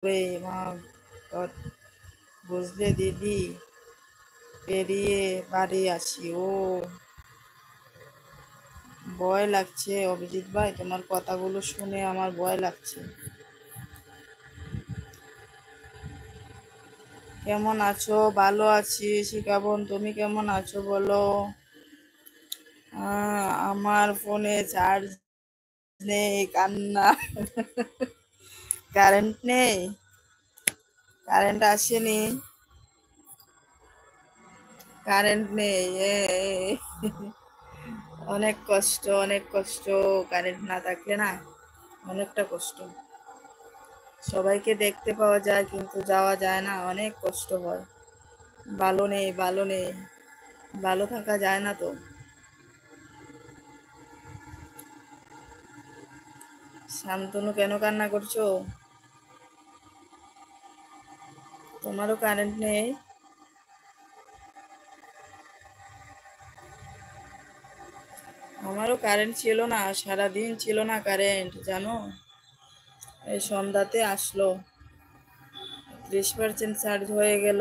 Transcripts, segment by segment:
রে মা, বুঝলে দিদি, পেরিয়ে বাড়ি আসি। ও, ভয় লাগছে অভিজিৎ ভাই, তোমার কথাগুলো শুনে আমার ভয় লাগছে। কেমন আছো? ভালো আছি শিখাবন, তুমি কেমন আছো বলো? আমার ফোনে চার্জ নেই, কান্না। কারেন্ট নেই, কারেন্ট আসেনি, কারেন্ট নেই। অনেক কষ্ট, অনেক কষ্ট। কারেন্ট না থাকলে না অনেকটা কষ্ট। সবাইকে দেখতে পাওয়া যায় কিন্তু যাওয়া যায় না, অনেক কষ্ট হয়। ভালো নেই, ভালো নেই, ভালো থাকা যায় না তো। শান্তনু কেন কান্না করছো? তোমারও কারেন্ট নেই? আমারও কারেন্ট ছিল না, সারাদিন ছিল না কারেন্ট, জানো। এই সন্ধ্যাতে আসলো, 30% চার্জ হয়ে গেল।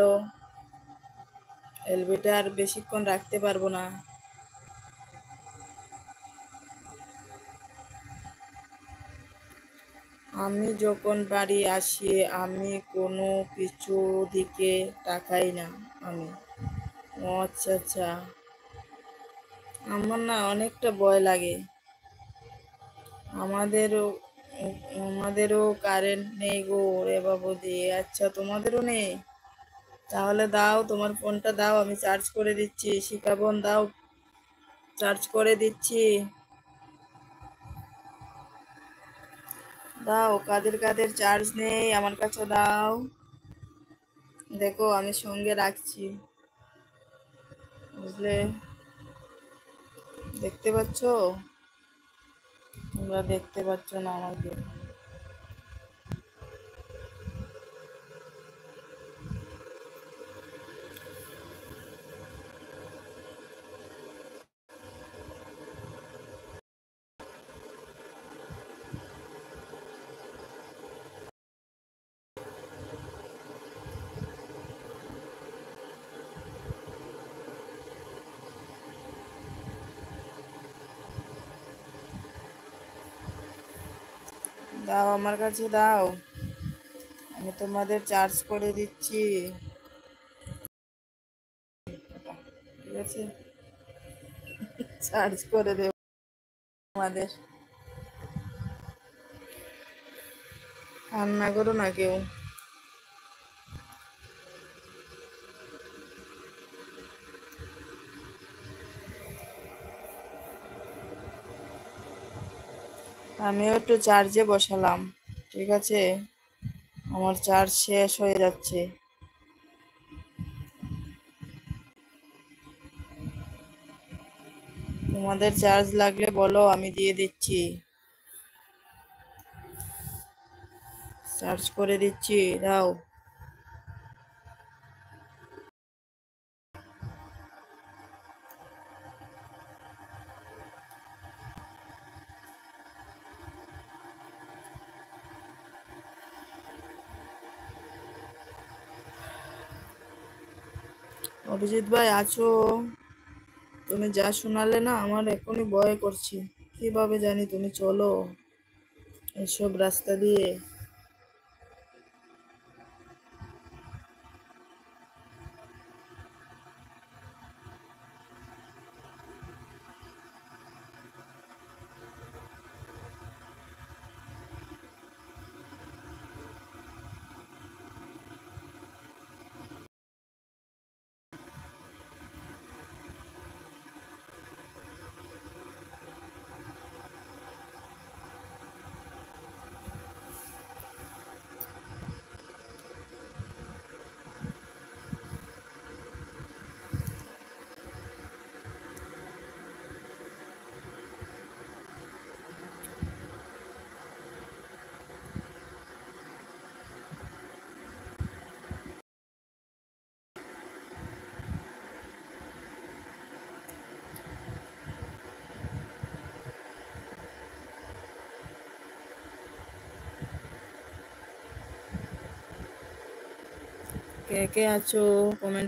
এলবিটা আর বেশিক্ষণ রাখতে পারবো না। আমি যখন বাড়ি আসি আমি কোনো কিছু দিকে তাকাই না। আমি, ও আচ্ছা আচ্ছা। আমার না অনেকটা ভয় লাগে। আমাদেরও আমাদেরও কারেন্ট নেই গো রে বাবুদি। আচ্ছা, তোমাদেরও নেই? তাহলে দাও, তোমার ফোনটা দাও, আমি চার্জ করে দিচ্ছি। শিখাবন দাও, চার্জ করে দিচ্ছি। দাও, কাদের কাদের চার্জ নেই আমার কাছে দাও। দেখো আমি সঙ্গে রাখছি, বুঝলে। দেখতে পাচ্ছ? তোমরা দেখতে পাচ্ছ না আমাকে? দাও, আমার কাছে দাও, আমি তোমাদের চার্জ করে দিচ্ছি। ঠিক আছে, চার্জ করে দেব আমাদের। কান্না করো না কেউ। আমিও একটু চার্জে বসালাম, ঠিক আছে। আমার চার্জ শেষ হয়ে যাচ্ছে। তোমাদের চার্জ লাগলে বলো, আমি দিয়ে দিচ্ছি। চার্জ করে দিচ্ছি, দাও। অভিজিৎ ভাই আছো? তুমি যা শোনালে না, আমার এখনই ভয় করছে। কিভাবে জানি তুমি চলো এসব রাস্তা দিয়ে। কে কে আছো কমেন্ট